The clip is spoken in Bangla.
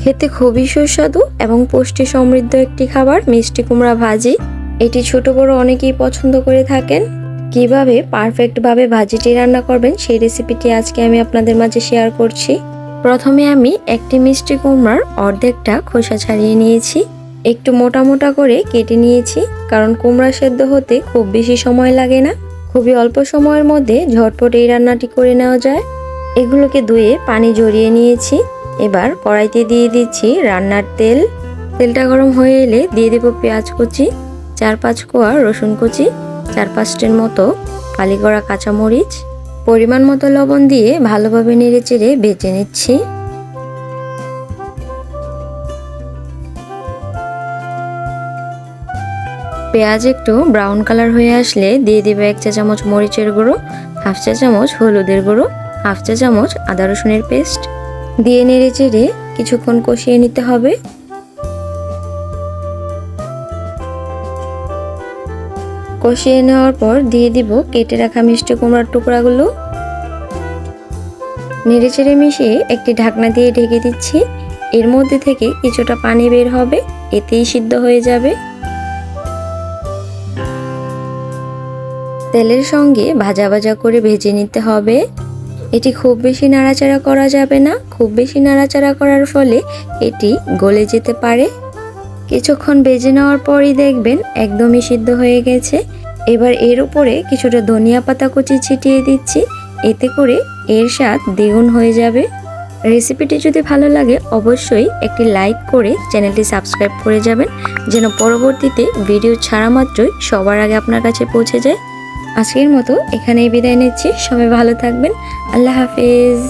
খেতে খুবই সুস্বাদু এবং পুষ্টি সমৃদ্ধ একটি খাবার মিষ্টি কুমড়া ভাজি। এটি ছোট বড় অনেকেই পছন্দ করে থাকেন। কিভাবে পারফেক্টভাবে ভাজিটি রান্না করবেন সেই রেসিপিটি আজকে আমি আপনাদের মাঝে শেয়ার করছি। প্রথমে আমি একটি মিষ্টি কুমড়ার অর্ধেকটা খোসা ছাড়িয়ে নিয়েছি, একটু মোটা মোটা করে কেটে নিয়েছি, কারণ কুমড়া সেদ্ধ হতে খুব বেশি সময় লাগে না। খুবই অল্প সময়ের মধ্যে ঝটপট এই রান্নাটি করে নেওয়া যায়। এগুলোকে ধুয়ে পানি ঝরিয়ে নিয়েছি। এবার কড়াইতে দিয়ে দিচ্ছি রান্নার তেল। তেলটা গরম হয়ে এলে দিয়ে দেব পেঁয়াজ কুচি, 4-5 কোয়া রসুন কুচি, 4-5টির মতো ফালি করা কাঁচামরিচ, পরিমাণ মতো লবণ দিয়ে ভালোভাবে নেড়েচেড়ে ভেজে নিচ্ছি। পেঁয়াজ একটু ব্রাউন কালার হয়ে আসলে দিয়ে দেবে 1 চা চামচ মরিচের গুঁড়ো, 1/2 চা চামচ হলুদের গুঁড়ো, 1/2 চা চামচ আদা রসুনের পেস্ট দিয়ে নেড়েচেড়ে কিছুক্ষণ কষিয়ে নিতে হবে। কষিয়ে নেওয়ার পর দিয়ে দিব কেটে রাখা মিষ্টি কুমড়ার টুকরাগুলো। নেড়েচেড়ে মিশিয়ে একটি ঢাকনা দিয়ে ঢেকে দিচ্ছি। এর মধ্যে থেকে কিছুটা পানি বের হবে, এতেই সিদ্ধ হয়ে যাবে। তেলের সঙ্গে ভাজা ভাজা করে ভেজে নিতে হবে। এটি খুব বেশি নাড়াচাড়া করা যাবে না, খুব বেশি নাড়াচাড়া করার ফলে এটি গলে যেতে পারে। কিছুক্ষণ ভেজে নেওয়ার পরই দেখবেন একদমই সিদ্ধ হয়ে গেছে। এবার এর উপরে কিছুটা ধনিয়া পাতা কুচি ছিটিয়ে দিচ্ছি, এতে করে এর স্বাদ দ্বিগুণ হয়ে যাবে। রেসিপিটি যদি ভালো লাগে অবশ্যই একটি লাইক করে চ্যানেলটি সাবস্ক্রাইব করে যাবেন, যেন পরবর্তীতে ভিডিও ছাড়া মাত্রই সবার আগে আপনার কাছে পৌঁছে যায়। আজকের মতো এখানেই বিদায় নিচ্ছি। সবাই ভালো থাকবেন। আল্লাহ হাফেজ।